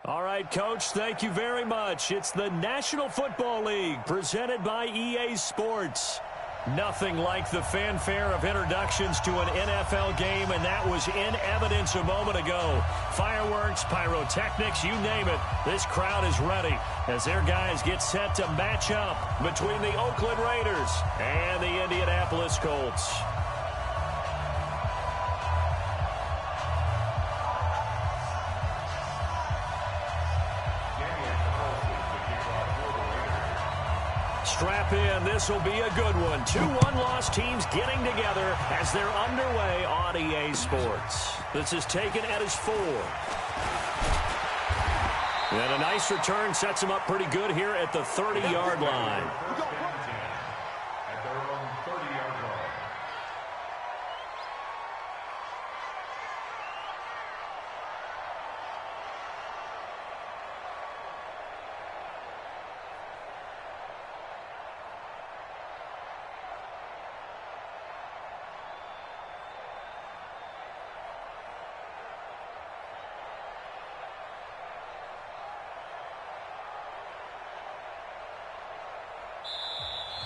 All right, Coach, thank you very much. It's the National Football League presented by EA Sports. Nothing like the fanfare of introductions to an NFL game, and that was in evidence a moment ago. Fireworks, pyrotechnics, you name it. This crowd is ready as their guys get set to match up between the Oakland Raiders and the Indianapolis Colts. Strap in. This will be a good one. 2 one-loss teams getting together as they're underway on EA Sports. This is taken at his 4. And a nice return sets him up pretty good here at the 30-yard line.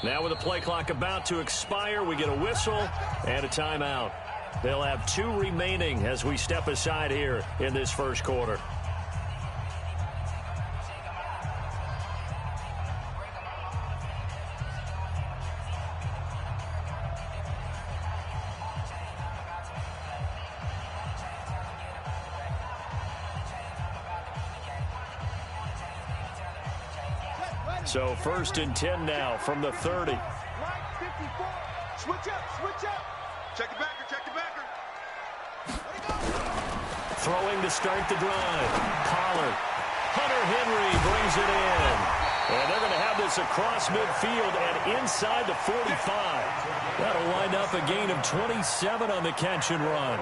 Now with the play clock about to expire, we get a whistle and a timeout. They'll have 2 remaining as we step aside here in this first quarter. So 1st and 10 now from the 30. Right, 54. Switch up. Check the backer. Throwing to start the drive. Pollard. Hunter Henry brings it in. And they're going to have this across midfield and inside the 45. That'll wind up a gain of 27 on the catch and run.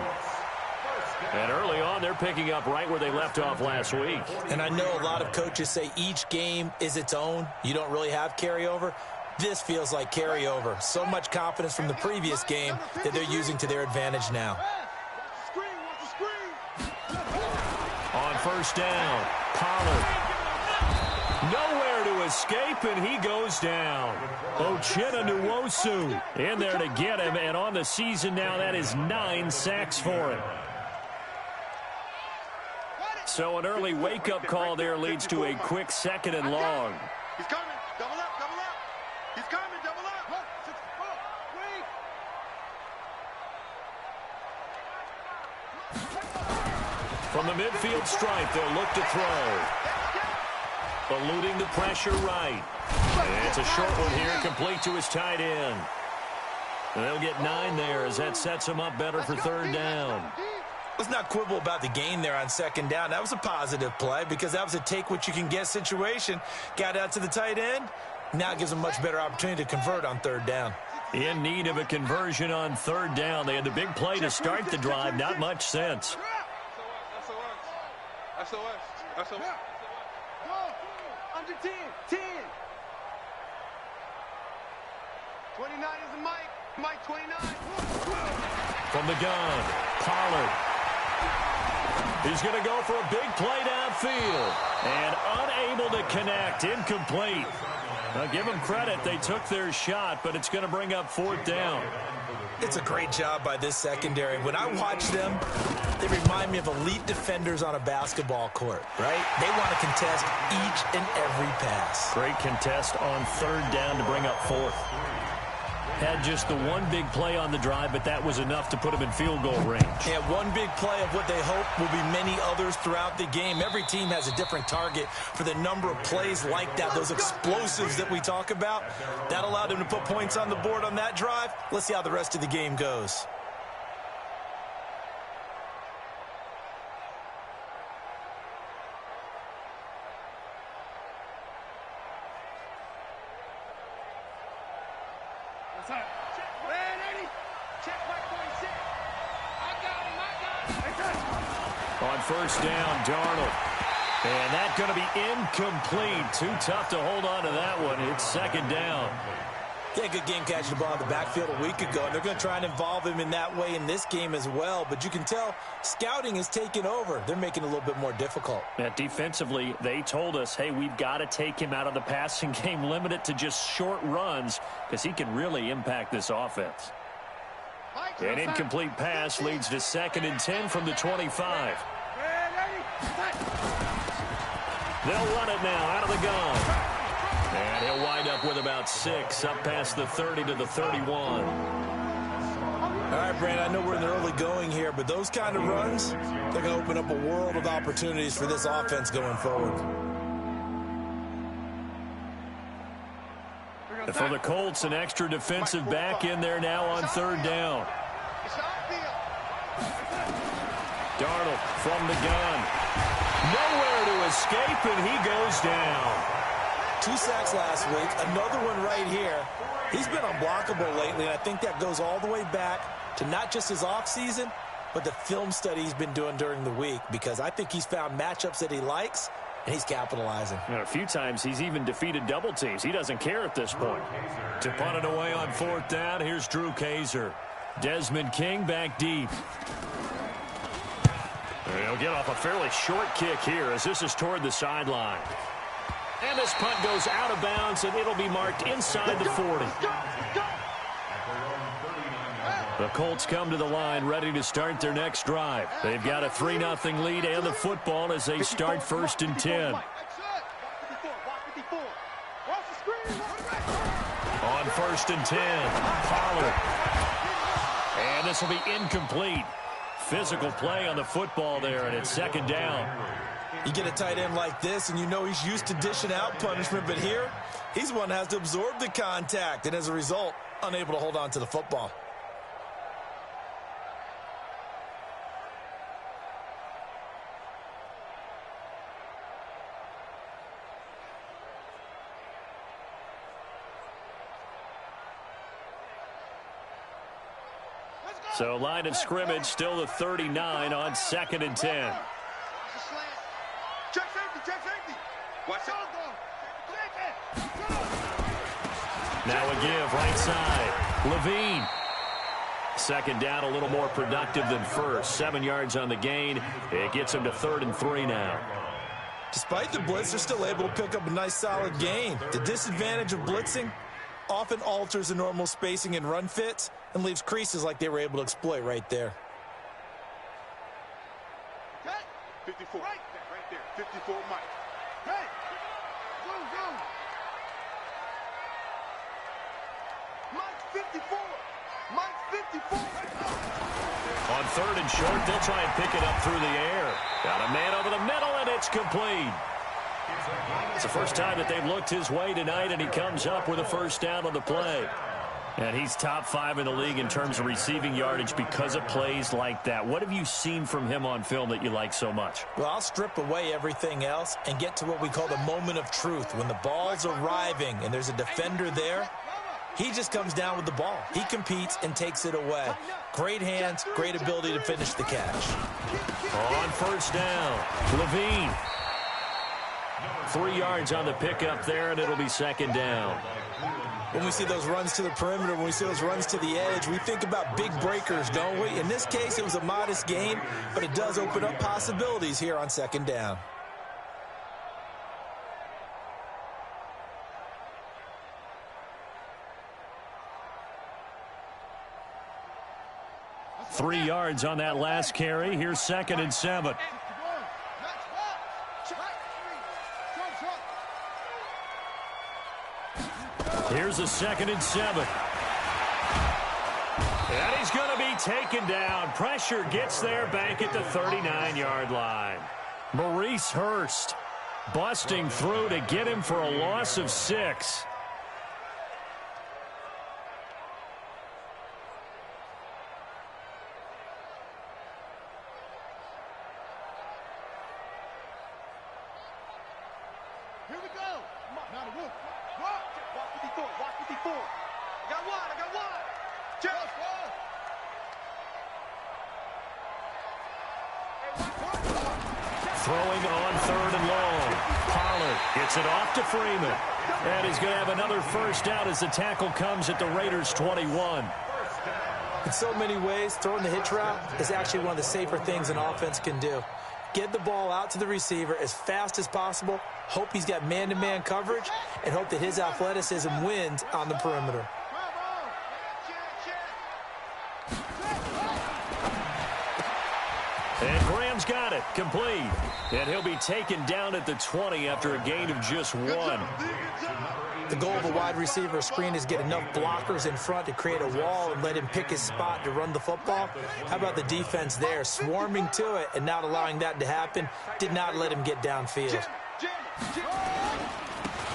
And early on, they're picking up right where they left off last week. And I know a lot of coaches say each game is its own. You don't really have carryover. This feels like carryover. So much confidence from the previous game that they're using to their advantage now. On 1st down, Pollard. Nowhere to escape, and he goes down. Uchenna Nwosu in there to get him, and on the season now, that is 9 sacks for him. So an early wake-up call there leads to a quick 2nd and long. He's coming. Double up. He's coming. Double up. From the midfield stripe, they'll look to throw. Eluding the pressure right. And it's a short one here, complete to his tight end. And they'll get 9 there as that sets him up better for 3rd down. Let's not quibble about the gain there on 2nd down. That was a positive play because that was a take-what-you-can-get situation. Got out to the tight end. Now it gives them a much better opportunity to convert on 3rd down. In need of a conversion on 3rd down. They had the big play to start the drive. Not much sense. SOS. Under 10. 29 is the Mike. Mike 29. From the gun, Pollard. He's going to go for a big play downfield. And unable to connect. Incomplete. Now, give them credit. They took their shot, but it's going to bring up 4th down. It's a great job by this secondary. When I watch them, they remind me of elite defenders on a basketball court, right? They want to contest each and every pass. Great contest on 3rd down to bring up 4th. Had just the one big play on the drive, but that was enough to put him in field goal range. And one big play of what they hope will be many others throughout the game. Every team has a different target for the number of plays like that, those explosives that we talk about. That allowed them to put points on the board on that drive. Let's see how the rest of the game goes. On 1st down, Darnold. And that's going to be incomplete. Too tough to hold on to that one. It's 2nd down. Yeah, good game catching the ball in the backfield a week ago, and they're going to try and involve him in that way in this game as well. But you can tell scouting is taking over. They're making it a little bit more difficult. Yeah, defensively, they told us, hey, we've got to take him out of the passing game, limit it to just short runs, because he can really impact this offense. An incomplete pass leads to 2nd and 10 from the 25. They'll run it now out of the gun. And he'll wind up with about 6, up past the 30 to the 31. All right, Brandon, I know we're in the early going here, but those kind of runs, they're going to open up a world of opportunities for this offense going forward. And for the Colts, an extra defensive back in there now on 3rd down. Darnold from the gun. Nowhere to escape, and he goes down. 2 sacks last week, another one right here. He's been unblockable lately, and I think that goes all the way back to not just his offseason, but the film study he's been doing during the week, because I think he's found matchups that he likes, and he's capitalizing. A few times he's even defeated double teams. He doesn't care at this point. To punt it away on 4th down, here's Drew Kaiser. Desmond King back deep. He'll get off a fairly short kick here as this is toward the sideline. And this punt goes out of bounds, and it'll be marked inside the 40. The Colts come to the line ready to start their next drive. They've got a 3-0 lead and the football as they start 1st and 10. On 1st and 10, Pollard. And this will be incomplete. Physical play on the football there, and it's 2nd down. You get a tight end like this, and you know he's used to dishing out punishment, but here, he's one that has to absorb the contact, and as a result, unable to hold on to the football. So line of scrimmage still the 39 on 2nd and 10. Check safety. Watch out. Now a give right side. Levine. 2nd down, a little more productive than first. 7 yards on the gain. It gets him to 3rd and 3 now. Despite the blitz, they're still able to pick up a nice solid gain. The disadvantage of blitzing often alters the normal spacing and run fits and leaves creases like they were able to exploit right there. 54. Right there. 54, Mike. Hey! Go! Mike 54! Mike 54! On 3rd and short, they'll try and pick it up through the air. Got a man over the middle, and it's complete. It's the first time that they've looked his way tonight, and he comes up with a 1st down on the play. And he's top 5 in the league in terms of receiving yardage because of plays like that. What have you seen from him on film that you like so much? Well, I'll strip away everything else and get to what we call the moment of truth. When the ball's arriving and there's a defender there, he just comes down with the ball. He competes and takes it away. Great hands, great ability to finish the catch. On 1st down, Levine. 3 yards on the pickup there, and it'll be 2nd down. When we see those runs to the perimeter, when we see those runs to the edge, we think about big breakers, don't we? In this case, it was a modest gain, but it does open up possibilities here on 2nd down. Three yards on that last carry. Here's 2nd and 7. Here's a 2nd and 7. And he's going to be taken down. Pressure gets there back at the 39-yard line. Maurice Hurst busting through to get him for a loss of 6. Here we go. Now the roof. Walk 54. Walk 54. I got one. Check. Throwing on 3rd and long. Pollard gets it off to Freeman. And he's going to have another first down as the tackle comes at the Raiders' 21. In so many ways, throwing the hitch route is actually one of the safer things an offense can do. Get the ball out to the receiver as fast as possible, hope he's got man-to-man coverage, and hope that his athleticism wins on the perimeter. And Graham's got it, complete. And he'll be taken down at the 20 after a gain of just 1. The goal of a wide receiver screen is get enough blockers in front to create a wall and let him pick his spot to run the football. How about the defense there, swarming to it and not allowing that to happen, did not let him get downfield.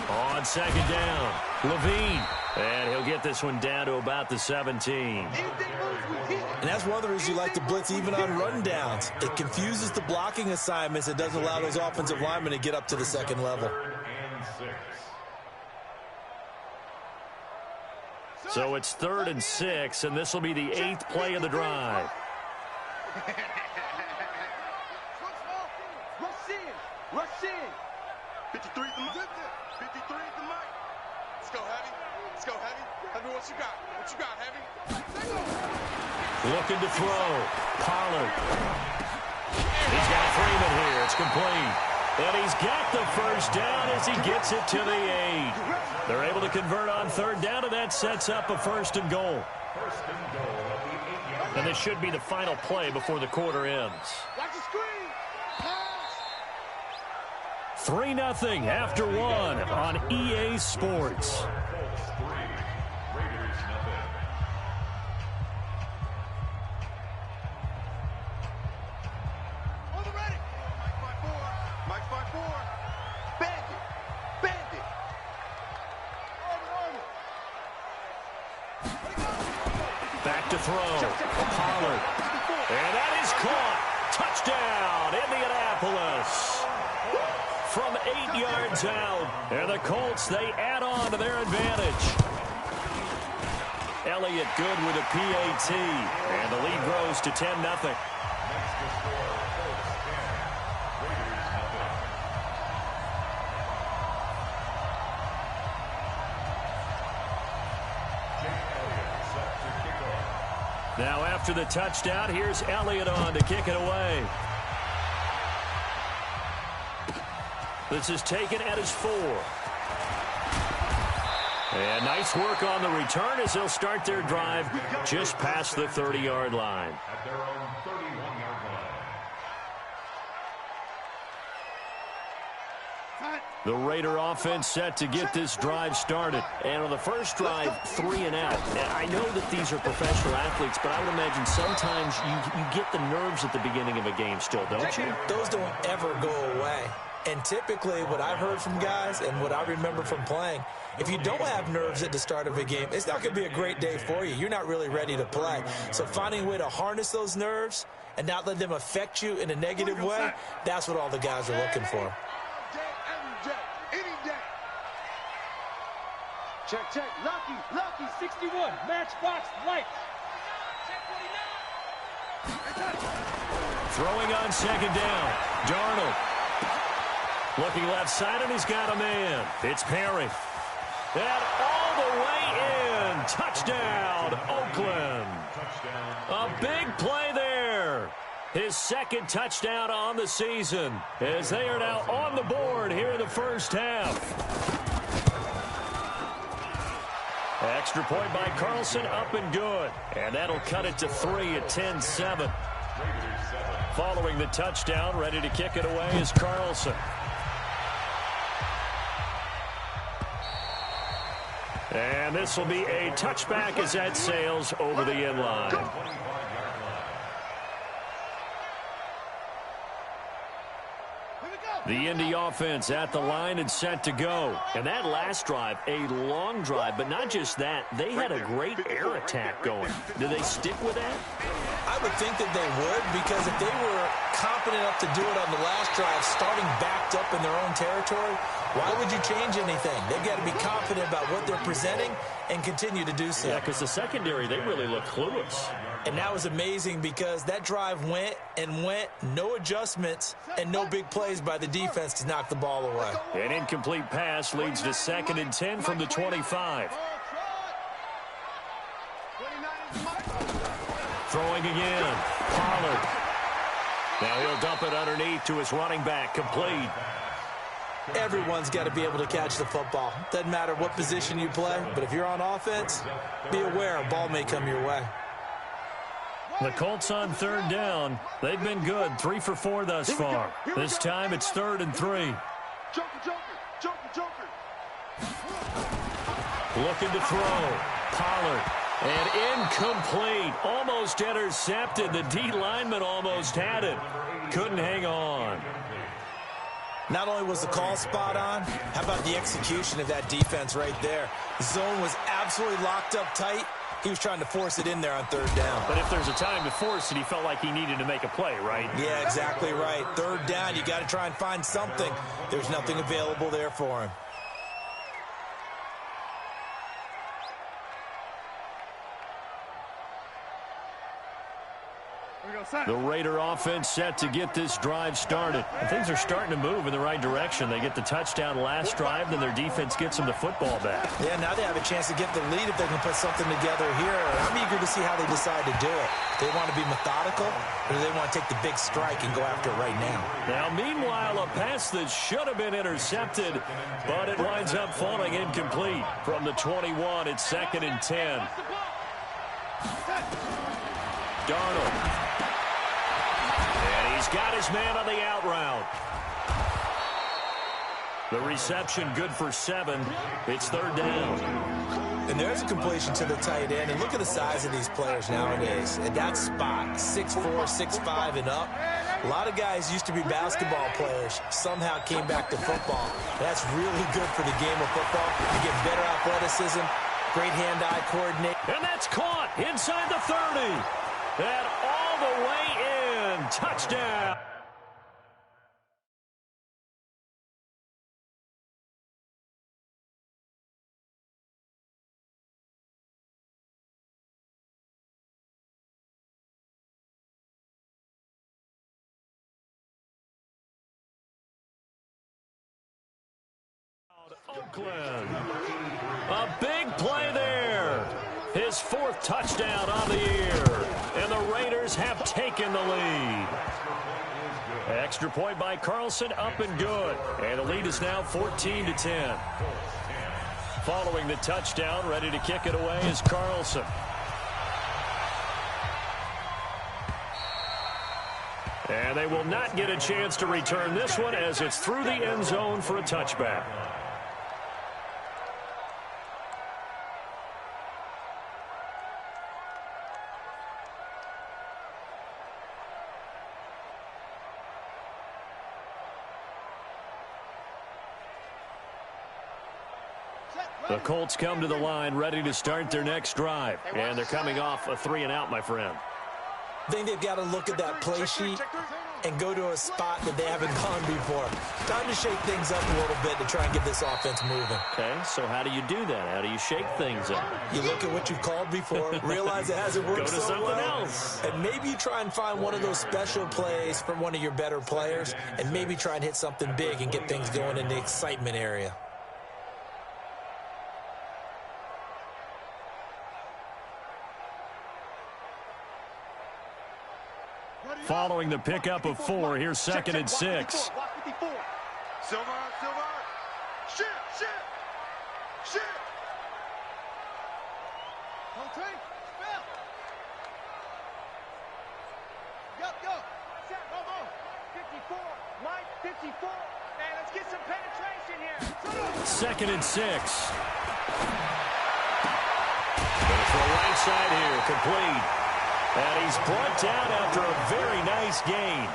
On second down, Levine. And he'll get this one down to about the 17. And that's one of the reasons you like to blitz even on rundowns. It confuses the blocking assignments. It doesn't allow those offensive linemen to get up to the second level. So it's 3rd and 6, and this will be the 8th play of the drive. Rush in. 53 is the mic. 53 is the mic. Let's go, Heavy. Let's go, Heavy. Heavy, what you got? What you got, Heavy? Looking to throw. Pollard. He's got Freeman here. It's complete. And he's got the first down as he gets it to the 8. They're able to convert on 3rd down, and that sets up a 1st and goal. And this should be the final play before the quarter ends. 3-0 after 1 on EA Sports. Back to throw. Pollard. And that is caught. Touchdown, Indianapolis. From 8 yards out. And the Colts, they add on to their advantage. Elliott good with a PAT. And the lead grows to 10-0. Now after the touchdown, here's Elliott on to kick it away. This is taken at his 4. And nice work on the return as they'll start their drive just past the 30-yard line. At their own 31-yard line. The Raider offense set to get this drive started. And on the first drive, 3 and out. I know that these are professional athletes, but I would imagine sometimes you get the nerves at the beginning of a game still, don't you? Those don't ever go away. And typically what I've heard from guys and what I remember from playing, if you don't have nerves at the start of a game, it's not going to be a great day for you. You're not really ready to play. So finding a way to harness those nerves and not let them affect you in a negative way, that's what all the guys are looking for. Check. Lucky, 61. Matchbox, light. Throwing on second down. Darnold. Looking left side, and he's got a man. It's Perry. And all the way in. Touchdown, Oakland. A big play there. His 2nd touchdown on the season as they are now on the board here in the first half. Extra point by Carlson, up and good. And that'll cut it to 3 at 10-7. Following the touchdown, ready to kick it away is Carlson. And this will be a touchback as that sails over the end line. The Indy offense at the line and set to go. And that last drive, a long drive, but not just that. They had a great air attack going. Do they stick with that? I would think that they would, because if they were confident enough to do it on the last drive, starting backed up in their own territory, why would you change anything? They've got to be confident about what they're presenting and continue to do so. Yeah, because the secondary, they really look clueless. And that was amazing because that drive went and went, no adjustments, and no big plays by the defense to knock the ball away. An incomplete pass leads to 2nd and 10 from the 25. Throwing again. Pollard. Now he'll dump it underneath to his running back. Complete. Everyone's got to be able to catch the football. Doesn't matter what position you play, but if you're on offense, be aware a ball may come your way. The Colts on 3rd down. They've been good, 3 for 4 thus far. This time it's 3rd and 3. Looking to throw. Pollard. And incomplete. Almost intercepted. The D lineman almost had it. Couldn't hang on. Not only was the call spot on, how about the execution of that defense right there? The zone was absolutely locked up tight. He was trying to force it in there on 3rd down. But if there's a time to force it, he felt like he needed to make a play, right? Yeah, exactly right. 3rd down, you got to try and find something. There's nothing available there for him. The Raider offense set to get this drive started. And things are starting to move in the right direction. They get the touchdown last drive, then their defense gets them the football back. Yeah, now they have a chance to get the lead if they can put something together here. I'm eager to see how they decide to do it. Do they want to be methodical, or do they want to take the big strike and go after it right now? Now, meanwhile, a pass that should have been intercepted, but it winds up falling incomplete. From the 21, it's 2nd and 10. Darnold. He's got his man on the out route. The reception good for 7. It's 3rd down. And there's a completion to the tight end. And look at the size of these players nowadays. At that spot, 6'4", 6'5", and up. A lot of guys used to be basketball players. Somehow came back to football. That's really good for the game of football. You get better athleticism, great hand-eye coordination. And that's caught inside the 30. And all the way in. Touchdown. Oakland. A big play there. His 4th touchdown on the year. And the Raiders have taken the lead. Extra point by Carlson, up and good. And the lead is now 14-10. Following the touchdown, ready to kick it away is Carlson. And they will not get a chance to return this one as it's through the end zone for a touchback. The Colts come to the line ready to start their next drive. And they're coming off a 3-and-out, my friend. I think they've got to look at that play sheet and go to a spot that they haven't gone before. Time to shake things up a little bit to try and get this offense moving. Okay, so how do you do that? How do you shake things up? You look at what you've called before, realize it hasn't worked Go to so something well, else. and maybe you try and find one of those special plays from one of your better players, and maybe try and hit something big and get things going in the excitement area. Following the pickup of 4, here's 2nd and 6. Silver. Shit. Go. Set, come on. 54. Mike, 54. Hey, let's get some penetration here. 2nd and 6. Going for a right side here, complete. And he's brought down after a very nice gain.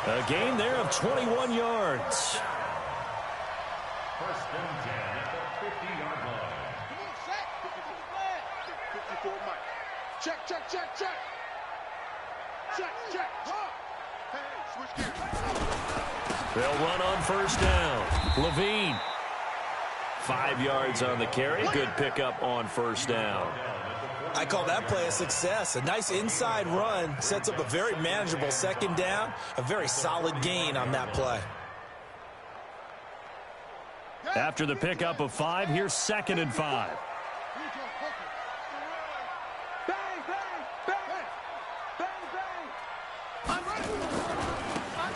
A gain there of 21 yards. 1st and 10 at the 50-yard line. Come on, set. 54, Mike. Check. Check. Hey, switch gears. They'll run on 1st down. Levine. 5 yards on the carry. Good pickup on 1st down. I call that play a success. A nice inside run sets up a very manageable second down, a very solid gain on that play. After the pickup of 5, here's 2nd and 5.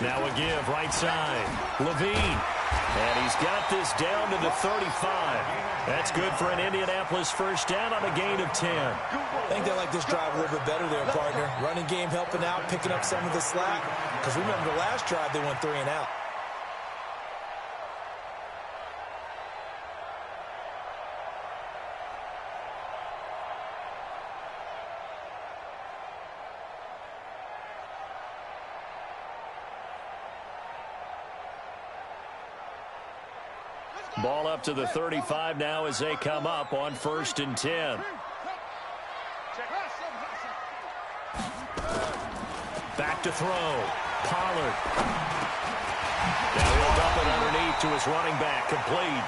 Now a give right side. Levine. And he's got this down to the 35. That's good for an Indianapolis first down on a gain of 10. I think they like this drive a little bit better there, partner. Running game helping out, picking up some of the slack. Because remember, the last drive they went 3 and out. Ball up to the 35 now as they come up on 1st and 10. Back to throw. Pollard. Now he'll dump it underneath to his running back. Complete.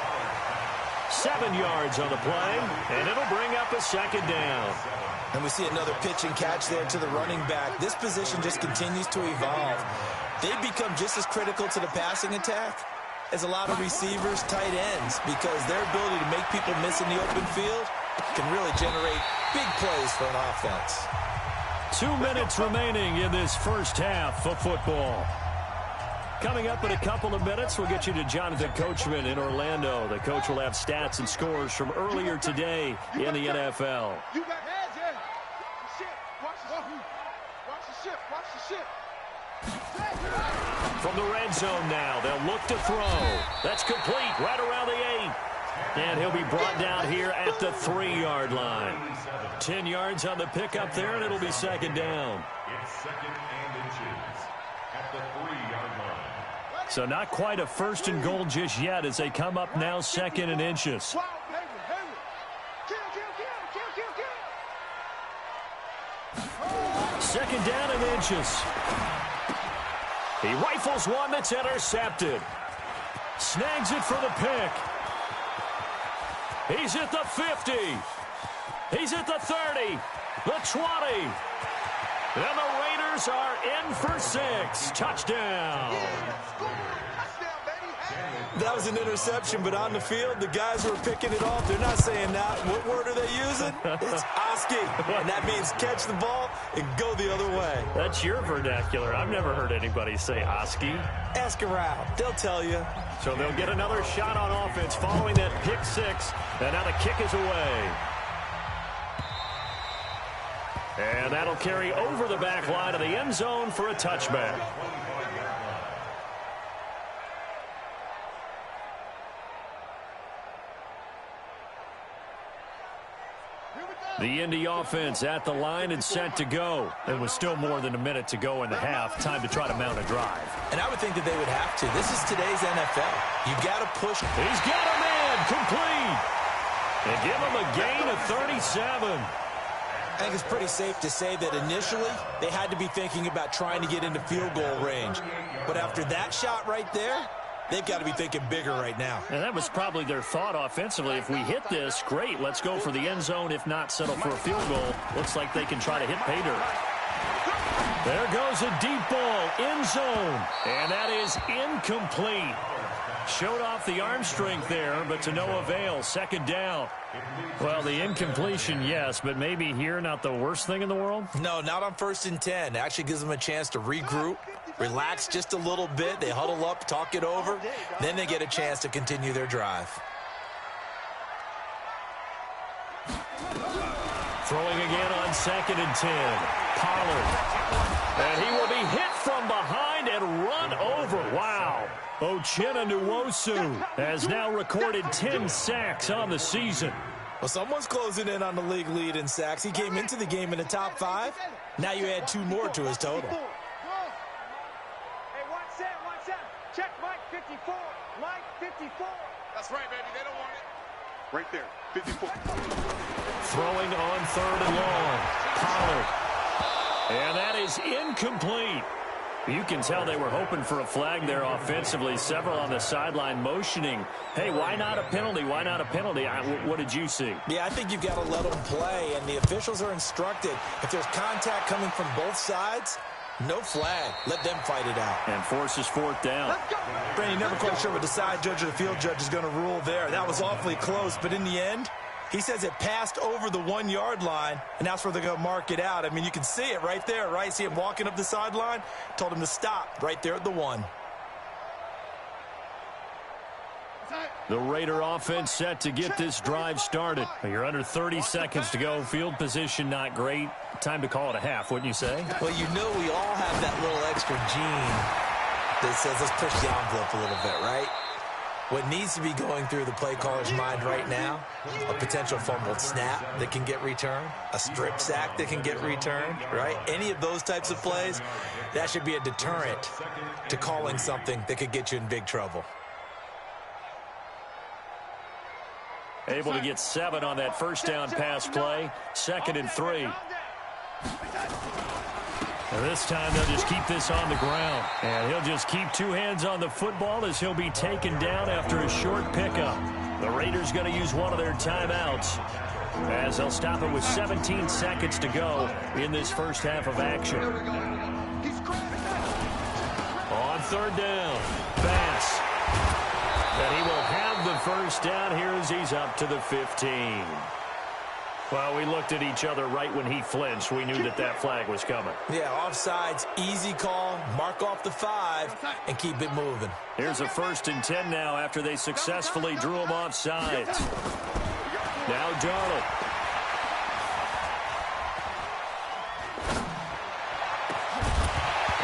7 yards on the play, and it'll bring up a 2nd down. And we see another pitch and catch there to the running back. This position just continues to evolve. They've become just as critical to the passing attack as a lot of receivers, tight ends, because their ability to make people miss in the open field can really generate big plays for an offense. 2 minutes remaining in this first half of football. Coming up in a couple of minutes, we'll get you to Jonathan Coachman in Orlando. The coach will have stats and scores from earlier today in the NFL. You got heads, yeah. Shit. Watch the ship. Watch the ship. From the red zone now, they'll look to throw. That's complete right around the 8. And he'll be brought down here at the 3-yard line. 10 yards on the pickup there, and it'll be 2nd down. It's 2nd and inches at the 3-yard line. So not quite a 1st and goal just yet as they come up now 2nd and inches. 2nd down and inches. He rifles one that's intercepted. Snags it for the pick. He's at the 50. He's at the 30. The 20. And the Raiders are in for 6. Touchdown. That was an interception, but on the field, the guys who are picking it off, they're not saying that. What word are they using? It's Oski, and that means catch the ball and go the other way. That's your vernacular. I've never heard anybody say Oski. Ask around. They'll tell you. So they'll get another shot on offense following that pick 6, and now the kick is away. And that'll carry over the back line of the end zone for a touchback. The Indy offense at the line and set to go. There was still more than a minute to go in the half. Time to try to mount a drive. And I would think that they would have to. This is today's NFL. You got to push. He's got a man complete. And give him a gain of 37. I think it's pretty safe to say that initially they had to be thinking about trying to get into field goal range. But after that shot right there, they've got to be thinking bigger right now. And that was probably their thought offensively. If we hit this, great. Let's go for the end zone. If not, settle for a field goal. Looks like they can try to hit pay dirt. There goes a deep ball, end zone. And that is incomplete. Showed off the arm strength there, but to no avail. 2nd down. Well, the incompletion, yes, but maybe here not the worst thing in the world? No, not on 1st and 10. It actually gives them a chance to regroup, relax just a little bit. They huddle up, talk it over. Then they get a chance to continue their drive. Throwing again on 2nd and 10. Pollard. And he will be hit from behind and run over. Wow. Uchenna Nwosu has now recorded 10 sacks on the season. Well, someone's closing in on the league lead in sacks. He came into the game in the top 5. Now you add 2 more to his total. Hey, one set. Check Mike 54. Mike 54. That's right, baby. They don't want it. Right there, 54. Throwing on 3rd and long. Pollard. And that is incomplete. You can tell they were hoping for a flag there offensively. Several on the sideline motioning, hey, why not a penalty? Why not a penalty? What did you see? Yeah, I think you've got to let them play, and the officials are instructed. If there's contact coming from both sides, no flag. Let them fight it out. And forces fourth down. Brandon, never quite sure what the side judge or the field judge is going to rule there. That was awfully close, but in the end, he says it passed over the 1-yard line, and that's where they're going to mark it out. I mean, you can see it right there, right? See him walking up the sideline? Told him to stop right there at the 1. The Raider offense set to get this drive started. You're under 30 seconds to go. Field position not great. Time to call it a half, wouldn't you say? Well, you know we all have that little extra gene that says let's push the envelope a little bit, right? What needs to be going through the play caller's mind right now, a potential fumbled snap that can get returned, a strip sack that can get returned, right? Any of those types of plays, that should be a deterrent to calling something that could get you in big trouble. Able to get 7 on that first down pass play. 2nd and 3. And this time they'll just keep this on the ground. And he'll just keep 2 hands on the football as he'll be taken down after a short pickup. The Raiders going to use one of their timeouts as they'll stop it with 17 seconds to go in this first half of action. On 3rd down, Bass. And he will have the first down here as he's up to the 15. Well, we looked at each other right when he flinched. We knew that that flag was coming. Yeah, offsides, easy call, mark off the 5, and keep it moving. Here's a 1st and 10 now after they successfully drew him off sides. Now Darnold.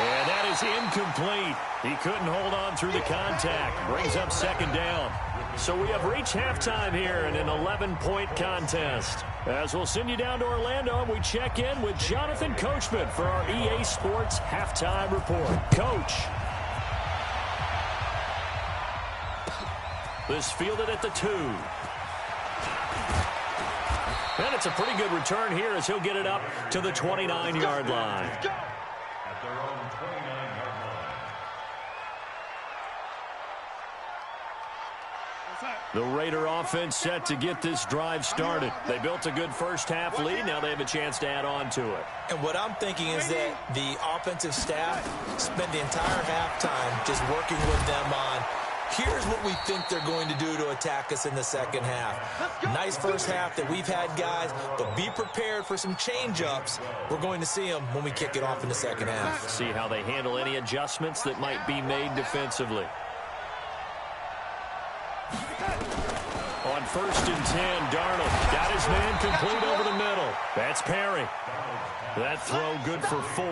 And that is incomplete. He couldn't hold on through the contact. Brings up 2nd down. So we have reached halftime here in an 11-point contest. As we'll send you down to Orlando, we check in with Jonathan Coachman for our EA Sports Halftime Report. Coach. This fielded at the 2. And it's a pretty good return here as he'll get it up to the 29-yard line. At their own 29-yard line. The Raider offense set to get this drive started. They built a good first half lead. Now they have a chance to add on to it. And what I'm thinking is that the offensive staff spend the entire halftime just working with them on, here's what we think they're going to do to attack us in the second half. Nice first half that we've had, guys, but be prepared for some change-ups. We're going to see them when we kick it off in the second half. See how they handle any adjustments that might be made defensively. On 1st and 10, Darnold got his man complete over the middle. That's Perry. That throw good for 4.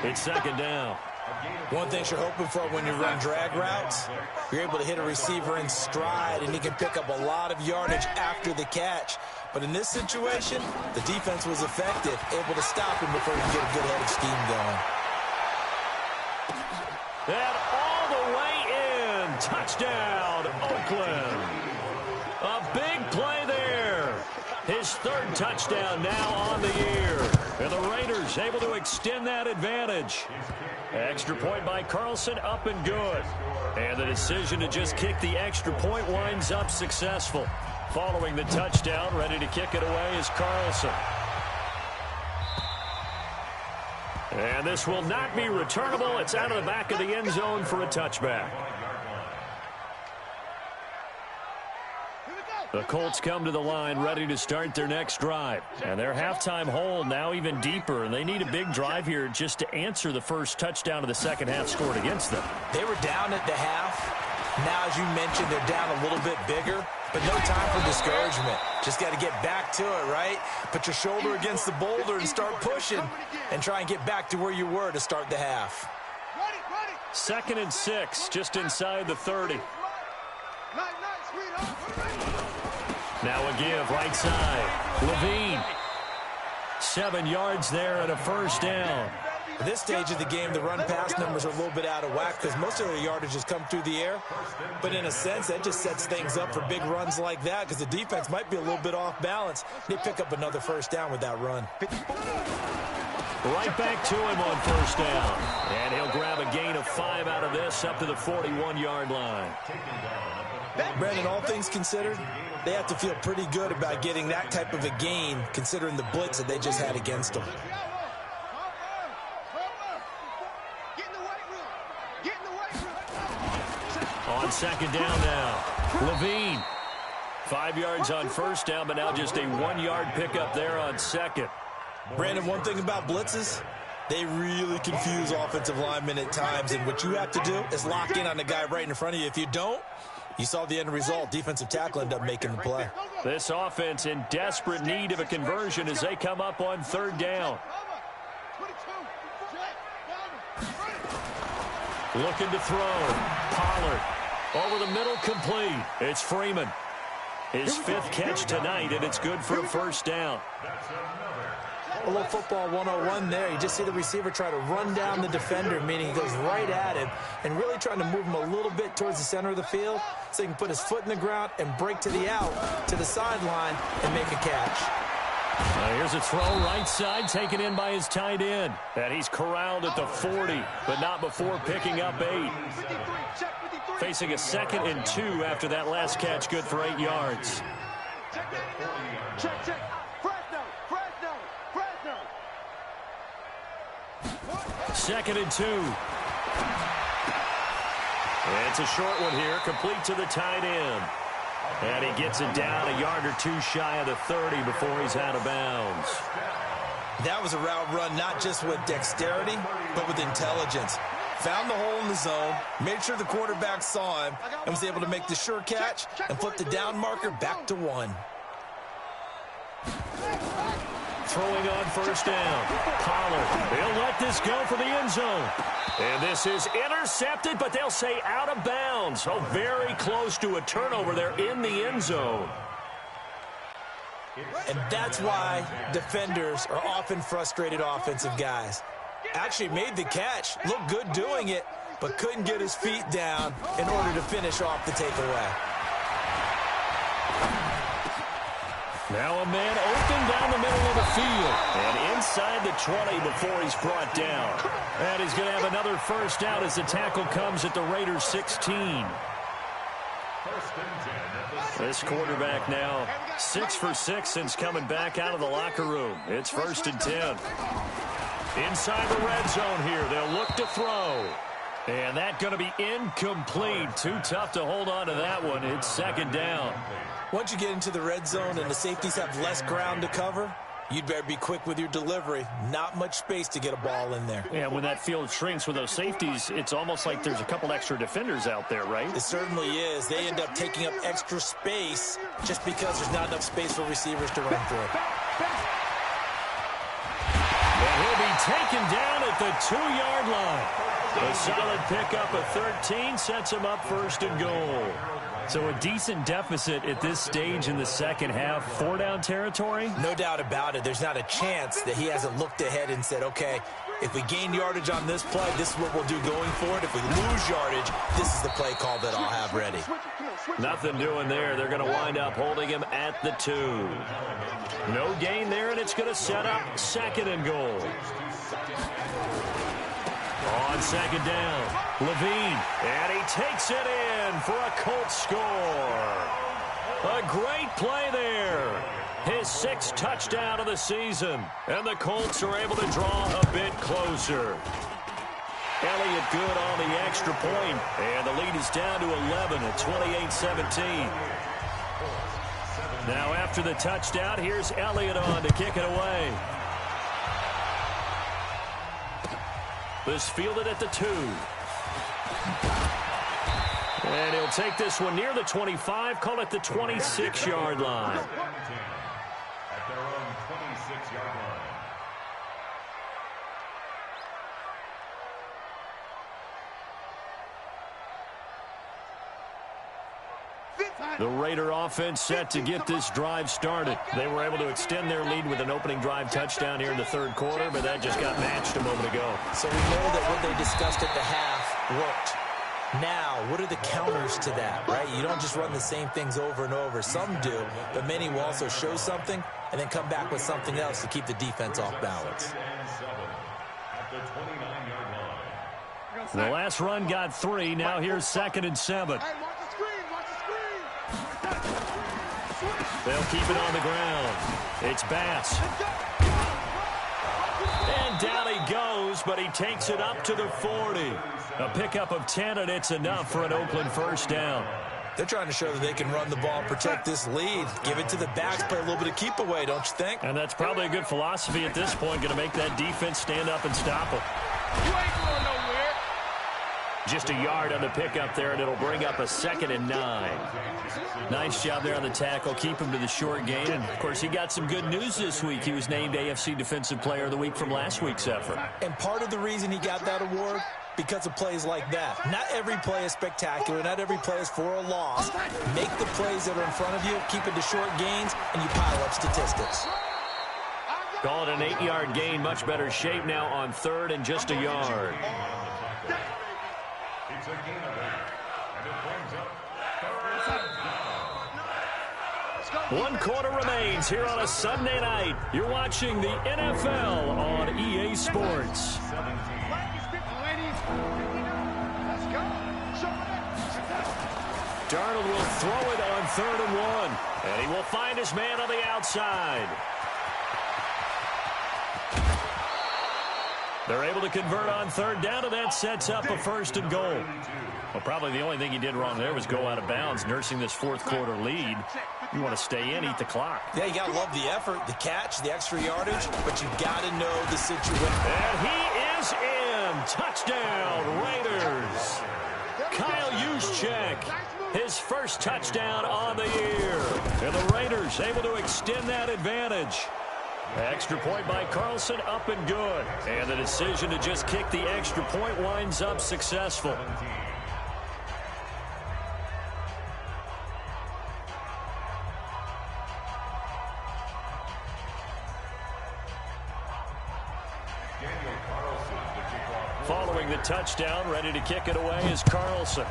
It's 2nd down. One thing you're hoping for when you run drag routes, you're able to hit a receiver in stride, and he can pick up a lot of yardage after the catch. But in this situation, the defense was effective, able to stop him before he could get a good headed scheme going. And all the way in. Touchdown, Oakland. A big play there. His 3rd touchdown now on the year. And the Raiders able to extend that advantage. Extra point by Carlson, up and good. And the decision to just kick the extra point winds up successful. Following the touchdown, ready to kick it away is Carlson. And this will not be returnable. It's out of the back of the end zone for a touchback. The Colts come to the line ready to start their next drive. And their halftime hole now even deeper. And they need a big drive here just to answer the first touchdown of the second half scored against them. They were down at the half. Now, as you mentioned, they're down a little bit bigger. But no time for discouragement. Just got to get back to it, right? Put your shoulder against the boulder and start pushing. And try and get back to where you were to start the half. 2nd and 6, just inside the 30. Now a give, right side. Levine. 7 yards there and a first down. At this stage of the game, the run-pass numbers are a little bit out of whack because most of their yardage has come through the air. But in a sense, that just sets things up for big runs like that because the defense might be a little bit off balance. They pick up another first down with that run. Right back to him on first down. And he'll grab a gain of 5 out of this up to the 41-yard line. Brandon, all things considered, they have to feel pretty good about getting that type of a gain considering the blitz that they just had against them. On second down now, Levine. 5 yards on first down, but now just a 1-yard pickup there on second. Brandon, one thing about blitzes, they really confuse offensive linemen at times, and what you have to do is lock in on the guy right in front of you. If you don't, you saw the end result. Defensive tackle ended up making the play. This offense in desperate need of a conversion as they come up on third down. Looking to throw. Pollard over the middle, complete. It's Freeman. His 5th catch tonight, and it's good for a first down. A little football 101 there. You just see the receiver try to run down the defender, meaning he goes right at him and really trying to move him a little bit towards the center of the field so he can put his foot in the ground and break to the out, to the sideline, and make a catch. Here's a throw right side, taken in by his tight end. And he's corralled at the 40, but not before picking up 8. Facing a 2nd and 2 after that last catch, good for 8 yards. Check. Second and 2. It's a short one here, complete to the tight end. And he gets it down a yard or 2 shy of the 30 before he's out of bounds. That was a route run not just with dexterity, but with intelligence. Found the hole in the zone, made sure the quarterback saw him, and was able to make the sure catch and flip the down marker back to 1. Throwing on first down. Pollard. They'll let this go for the end zone. And this is intercepted, but they'll say out of bounds. Oh, very close to a turnover there in the end zone. And that's why defenders are often frustrated offensive guys. Actually made the catch, looked good doing it, but couldn't get his feet down in order to finish off the takeaway. Now a man open down the middle of the field. And inside the 20 before he's brought down. And he's going to have another first down as the tackle comes at the Raiders' 16. This quarterback now 6 for 6 since coming back out of the locker room. It's 1st and 10. Inside the red zone here. They'll look to throw. And that's going to be incomplete. Too tough to hold on to that one. It's 2nd down. Once you get into the red zone and the safeties have less ground to cover, you'd better be quick with your delivery. Not much space to get a ball in there. Yeah, when that field shrinks with those safeties, it's almost like there's a couple extra defenders out there, right? It certainly is. They end up taking up extra space just because there's not enough space for receivers to run through. And he'll be taken down at the 2-yard line. A solid pickup of 13 sets him up 1st and goal. So a decent deficit at this stage in the second half. 4-down territory? No doubt about it. There's not a chance that he hasn't looked ahead and said, okay, if we gain yardage on this play, this is what we'll do going forward. If we lose yardage, this is the play call that I'll have ready. Nothing doing there. They're going to wind up holding him at the 2. No gain there, and it's going to set up 2nd and goal. On 2nd down, Levine, and he takes it in for a Colts score. A great play there. His 6th touchdown of the season, and the Colts are able to draw a bit closer. Elliott good on the extra point, and the lead is down to 11 at 28-17. Now after the touchdown, here's Elliott on to kick it away. This fielded at the 2. And he'll take this one near the 25, call it the 26-yard line. At their own 26-yard line. The Raider offense set to get this drive started. They were able to extend their lead with an opening drive touchdown here in the 3rd quarter, but that just got matched a moment ago. So we know that what they discussed at the half worked. Now, what are the counters to that, right? You don't just run the same things over and over. Some do, but many will also show something and then come back with something else to keep the defense off balance. The last run got 3. Now here's 2nd and 7. Hey, watch the screen, watch the screen. They'll keep it on the ground. It's Bass. And down he goes, but he takes it up to the 40. A pickup of 10, and it's enough for an Oakland first down. They're trying to show that they can run the ball and protect this lead. Give it to the backs, play a little bit of keep away, don't you think? And that's probably a good philosophy at this point, going to make that defense stand up and stop them. You ain't going nowhere. Just a yard on the pickup there, and it'll bring up a 2nd and 9. Nice job there on the tackle. Keep him to the short gain. And, of course, he got some good news this week. He was named AFC Defensive Player of the Week from last week's effort. And part of the reason he got that award, because of plays like that. Not every play is spectacular. Not every play is for a loss. Make the plays that are in front of you, keep it to short gains, and you pile up statistics. Call it an 8-yard gain. Much better shape now on 3rd and just a yard. It's a gain of 8, and it brings up 3rd down. 1 quarter remains here on a Sunday night. You're watching the NFL on EA Sports. Darnold will throw it on 3rd and 1. And he will find his man on the outside. They're able to convert on 3rd down, and that sets up a 1st and goal. Well, probably the only thing he did wrong there was go out of bounds, nursing this 4th quarter lead. You want to stay in, eat the clock. Yeah, you got to love the effort, the catch, the extra yardage, but you got to know the situation. And he is in. Touchdown, Raiders. Kyle Juszczyk, his first touchdown on the year. And the Raiders able to extend that advantage. Extra point by Carlson, up and good. And the decision to just kick the extra point winds up successful. Following the touchdown, ready to kick it away is Carlson.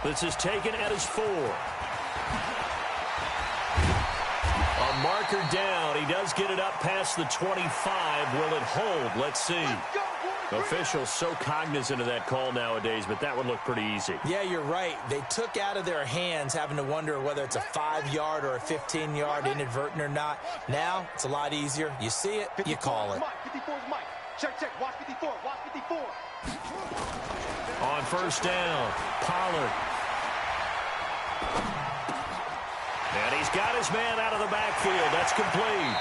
This is taken at his 4. A marker down. He does get it up past the 25. Will it hold? Let's see. Officials so cognizant of that call nowadays, but that would look pretty easy. Yeah, you're right. They took out of their hands having to wonder whether it's a 5-yard or a 15-yard, inadvertent or not. Now, it's a lot easier. You see it, you call it. 54's Mike. Check. Watch 54. Watch 54. On 1st down, Pollard. And he's got his man out of the backfield. That's complete.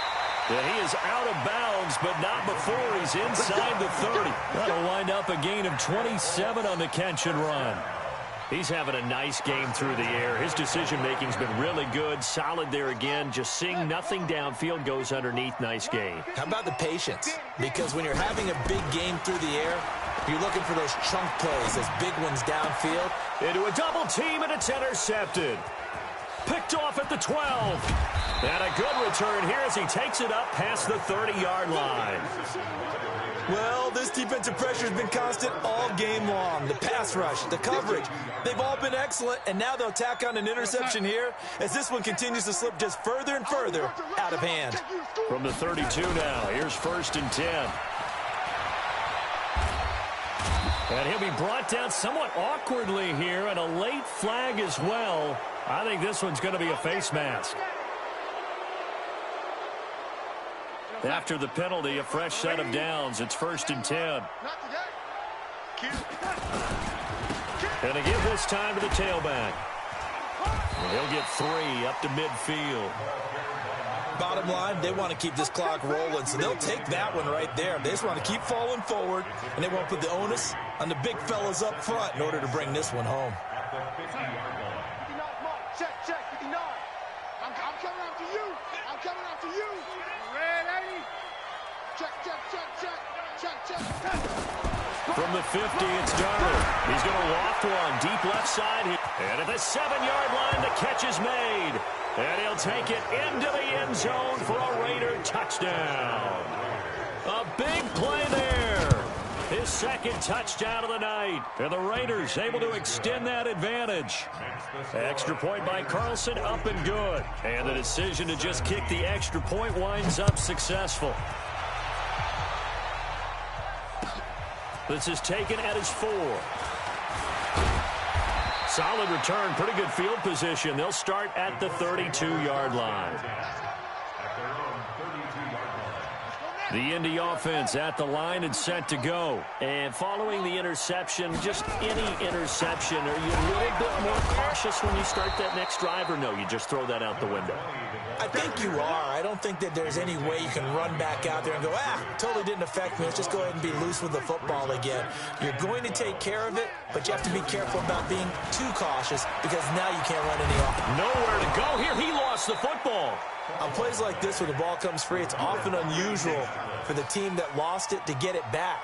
And he is out of bounds, but not before he's inside the 30. That'll wind up a gain of 27 on the catch and run. He's having a nice game through the air. His decision-making's been really good. Solid there again. Just seeing nothing downfield goes underneath. Nice game. How about the patience? Because when you're having a big game through the air, you're looking for those chunk plays, those big ones downfield. Into a double team, and it's intercepted. Picked off at the 12. And a good return here as he takes it up past the 30-yard line. Well, this defensive pressure has been constant all game long. The pass rush, the coverage, they've all been excellent, and now they'll tack on an interception here as this one continues to slip just further and further out of hand. From the 32 now, here's 1st and 10. And he'll be brought down somewhat awkwardly here, and a late flag as well. I think this one's going to be a face mask. After the penalty, a fresh set of downs. It's 1st and 10. And again this time to the tailback. And he'll get 3 up to midfield. Bottom line, they want to keep this clock rolling, so they'll take that one right there. They just want to keep falling forward, and they won't put the onus on the big fellas up front in order to bring this one home. Check, 59. I'm coming after you. I'm coming after you. Red 80. Check. From the 50, it's Darnold. He's going to loft one deep left side. And at the 7-yard line, the catch is made. And he'll take it into the end zone for a Raider touchdown. A big play there. His the second touchdown of the night. And the Raiders able to extend that advantage. Extra point by Carlson, up and good. And the decision to just kick the extra point winds up successful. This is taken at his 4. Solid return, pretty good field position. They'll start at the 32-yard line. The Indy offense at the line and set to go. And following the interception, just any interception, are you a little bit more cautious when you start that next drive, or no, you just throw that out the window? I think you are. I don't think that there's any way you can run back out there and go, totally didn't affect me. Let's just go ahead and be loose with the football again. You're going to take care of it, but you have to be careful about being too cautious because now you can't run any off. Nowhere to go here. He lost the football. On plays like this where the ball comes free, it's often unusual for the team that lost it to get it back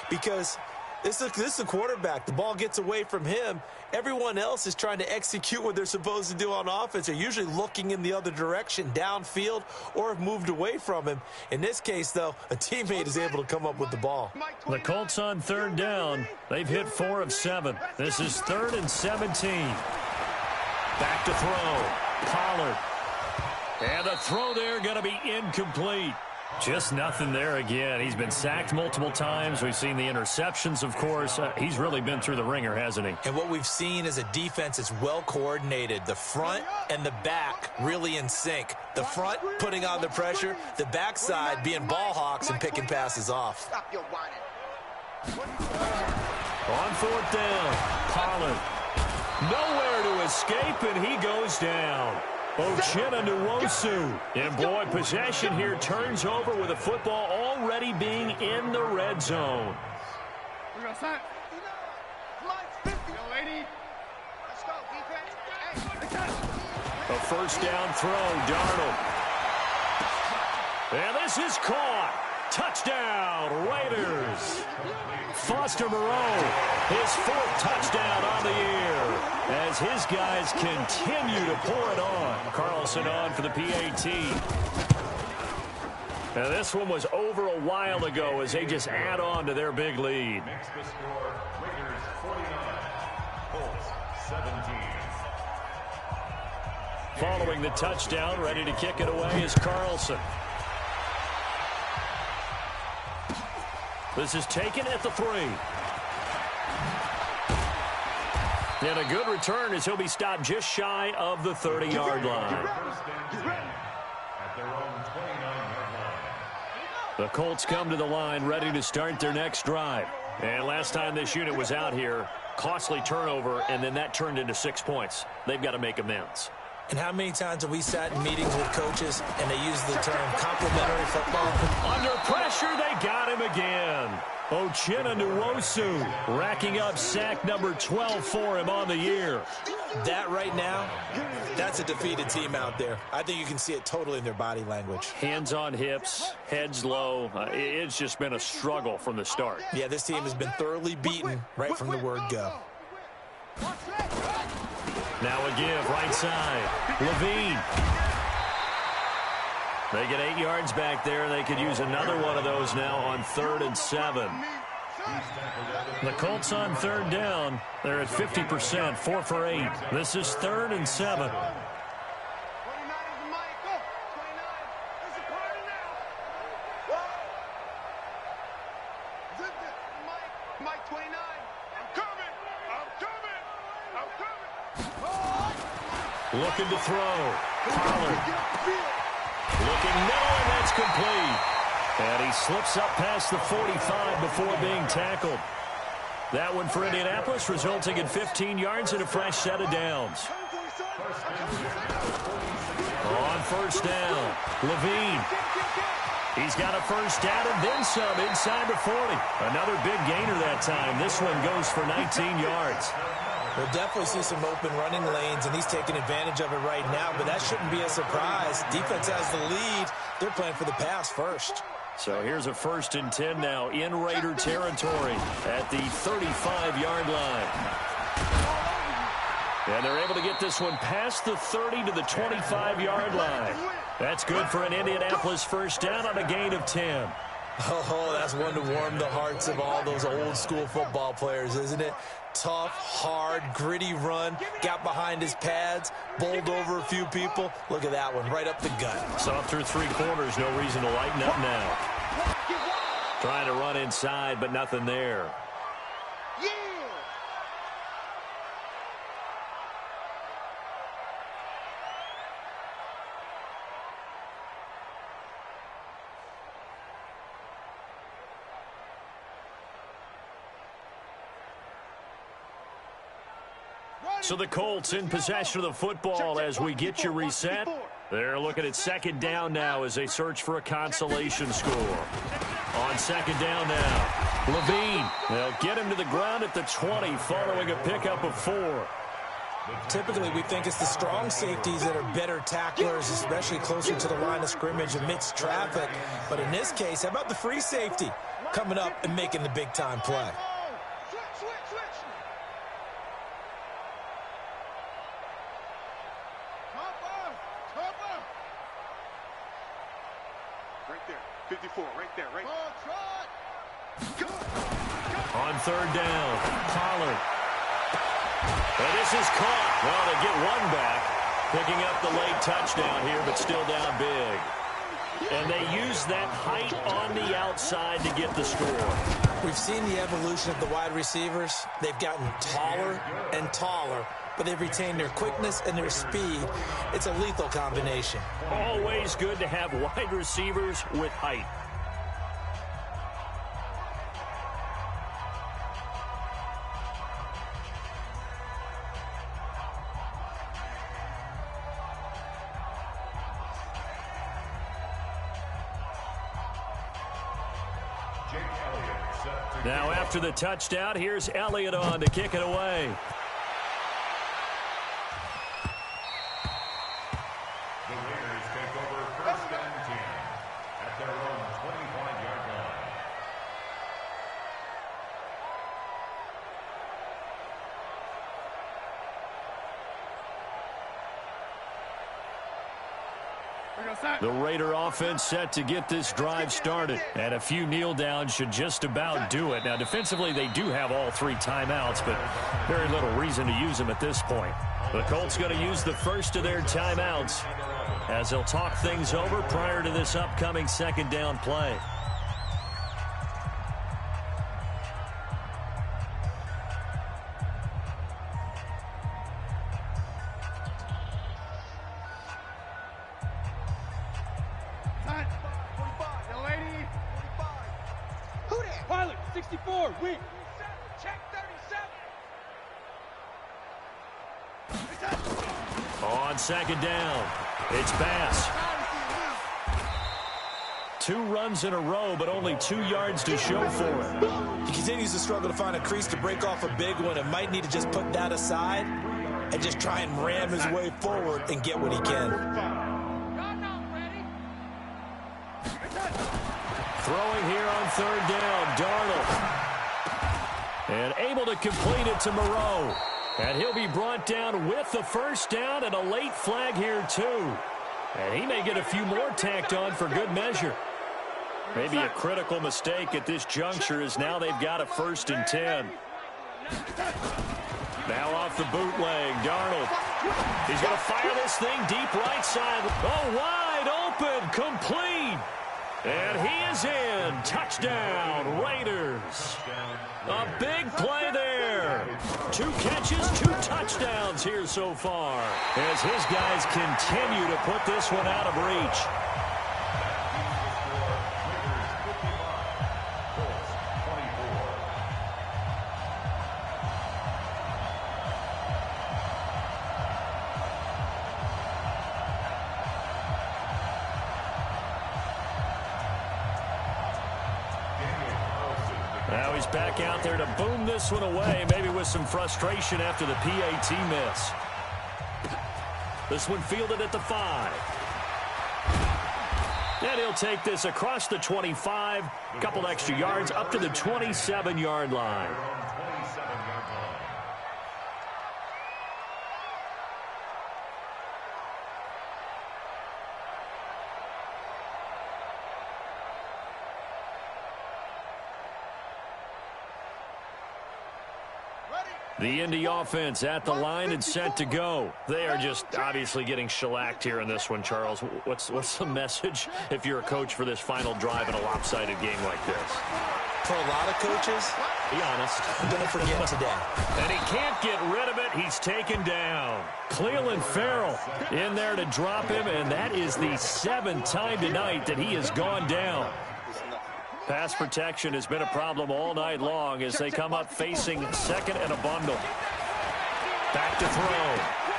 because this is a quarterback. The ball gets away from him. Everyone else is trying to execute what they're supposed to do on offense. They're usually looking in the other direction, downfield, or have moved away from him. In this case, though, a teammate is able to come up with the ball. The Colts on third down. They've hit 4 of 7. This is 3rd and 17. Back to throw. Pollard. And the throw there going to be incomplete. Just nothing there again. He's been sacked multiple times. We've seen the interceptions, of course. He's really been through the ringer, hasn't he? And what we've seen is a defense that's well coordinated. The front and the back really in sync. The front putting on the pressure. The backside being ball hawks and picking passes off. On 4th down, Pollard. Nowhere to escape, and he goes down. Nwosu. And boy, possession here turns over with the football already being in the red zone. A first down throw, Darnold. And this is caught. Touchdown, Raiders. Foster Moreau, his 4th touchdown on the year as his guys continue to pour it on. Carlson on for the PAT. Now this one was over a while ago as they just add on to their big lead. Makes the score Raiders 49, Colts 17. Following the touchdown, ready to kick it away is Carlson. This is taken at the 3. And a good return as he'll be stopped just shy of the 30-yard line. At their own 29-yard line. The Colts come to the line ready to start their next drive. And last time this unit was out here, costly turnover, and then that turned into 6 points. They've got to make amends. And how many times have we sat in meetings with coaches and they use the term complimentary football? Under pressure, they got him again. Nwosu racking up sack number 12 for him on the year. That right now, that's a defeated team out there. I think you can see it totally in their body language. Hands on hips, heads low. It's just been a struggle from the start. Yeah, this team has been thoroughly beaten right from the word go. Now a give, right side. Levine. They get 8 yards back there. They could use another one of those now on 3rd and 7. The Colts on 3rd down. They're at 50%, 4 for 8. This is 3rd and 7. Looking to throw. Pollard. Looking low, and that's complete. And he slips up past the 45 before being tackled. That one for Indianapolis, resulting in 15 yards and a fresh set of downs. On 1st down, Levine. He's got a first down and then some inside the 40. Another big gainer that time. This one goes for 19 yards. We'll definitely see some open running lanes, and he's taking advantage of it right now, but that shouldn't be a surprise. Defense has the lead. They're playing for the pass first. So here's a 1st and 10 now in Raider territory at the 35-yard line. And they're able to get this one past the 30 to the 25-yard line. That's good for an Indianapolis first down on a gain of 10. Oh, that's one to warm the hearts of all those old school football players, isn't it? Tough, hard, gritty run, got behind his pads, bowled over a few people. Look at that one, right up the gut. Soft through three quarters, no reason to lighten up now. Trying to run inside, but nothing there. So the Colts in possession of the football as we get you reset. They're looking at second down now as they search for a consolation score. On second down now, Levine. They'll get him to the ground at the 20 following a pickup of 4. Typically, we think it's the strong safeties that are better tacklers, especially closer to the line of scrimmage amidst traffic. But in this case, how about the free safety coming up and making the big-time play? Right there, 54, right there, right there. On third down, Pollard. And this is caught. Well, they get one back, picking up the late touchdown here, but still down big. And they use that height on the outside to get the score. We've seen the evolution of the wide receivers. They've gotten taller and taller, but they've retained their quickness and their speed. It's a lethal combination. Always good to have wide receivers with height. Now after the touchdown, here's Elliott on to kick it away. The Raiders take over first and 10 at their own 25-yard line. The Raider offense set to get this drive started. And a few kneel downs should just about do it. Now, defensively, they do have all 3 timeouts, but very little reason to use them at this point. The Colts going to use the first of their timeouts as they'll talk things over prior to this upcoming second down play. Pilot, 64, wing. Check 37. On second down, it's Bass. 2 runs in a row, but only 2 yards to show for it. He continues to struggle to find a crease to break off a big one and might need to just put that aside and just try and ram his way forward and get what he can. Throwing here on third down, Darnold. And able to complete it to Moreau. And he'll be brought down with the first down and a late flag here too. And he may get a few more tacked on for good measure. Maybe a critical mistake at this juncture as now they've got a 1st and 10. Now off the bootleg, Darnold. He's going to fire this thing deep right side. Oh, wide open, complete. And he is in. Touchdown, Raiders. A big play there. 2 catches, 2 touchdowns here so far as his guys continue to put this one out of reach. Now he's back out there to boom this one away, maybe with some frustration after the PAT miss. This one fielded at the 5. And he'll take this across the 25, a couple extra yards up to the 27-yard line. The Indy offense at the line and set to go. They are just obviously getting shellacked here in this one, Charles. What's the message if you're a coach for this final drive in a lopsided game like this? For a lot of coaches, be honest, don't forget today. And he can't get rid of it. He's taken down. Cleveland Farrell in there to drop him, and that is the 7th time tonight that he has gone down. Pass protection has been a problem all night long as they come up facing second and a bundle. Back to throw.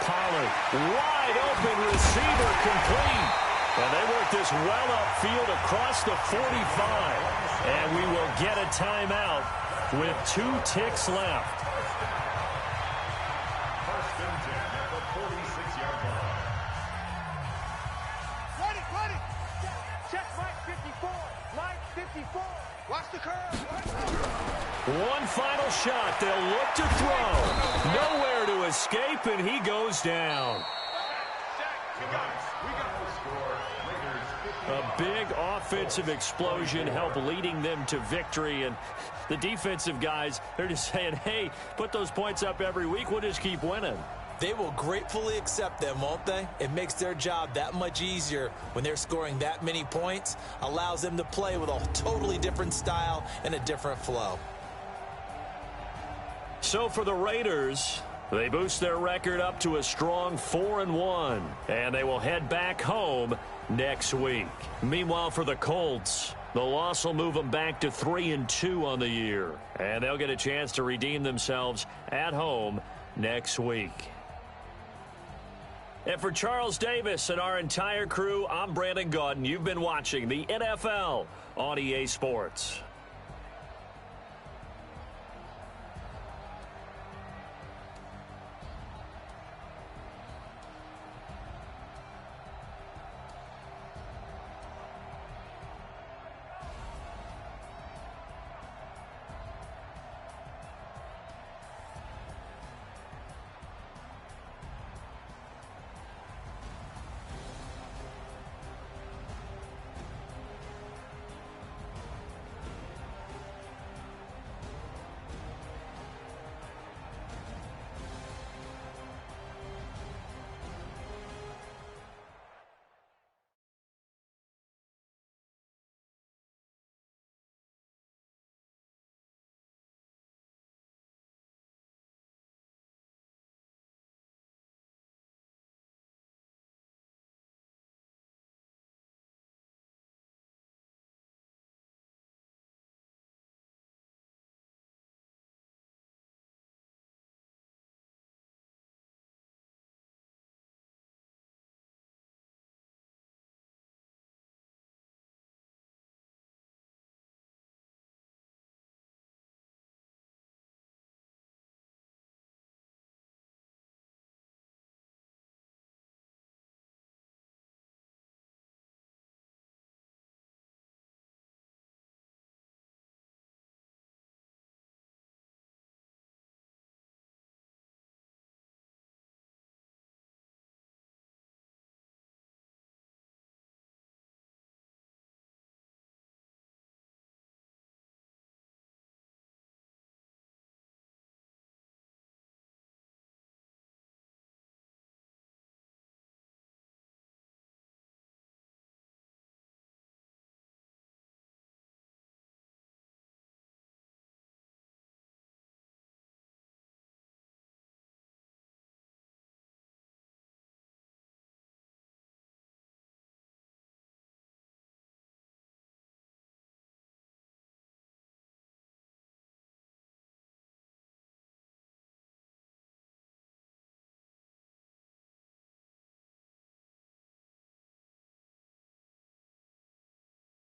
Pollard, wide open receiver, complete. And they work this well upfield across the 45. And we will get a timeout with 2 ticks left. First and 10 at the 46-yard line. Ready. Check Mike 54. Mike 54. Watch the curve. One final shot. They'll look to throw. Nowhere to escape, and he goes down. A big offensive explosion helped leading them to victory. And the defensive guys, they're just saying, hey, put those points up every week. We'll just keep winning. They will gratefully accept them, won't they? It makes their job that much easier when they're scoring that many points. Allows them to play with a totally different style and a different flow. So for the Raiders, they boost their record up to a strong 4-1, and they will head back home next week. Meanwhile, for the Colts, the loss will move them back to 3-2 on the year, and they'll get a chance to redeem themselves at home next week. And for Charles Davis and our entire crew, I'm Brandon Gaudin. You've been watching the NFL on EA Sports.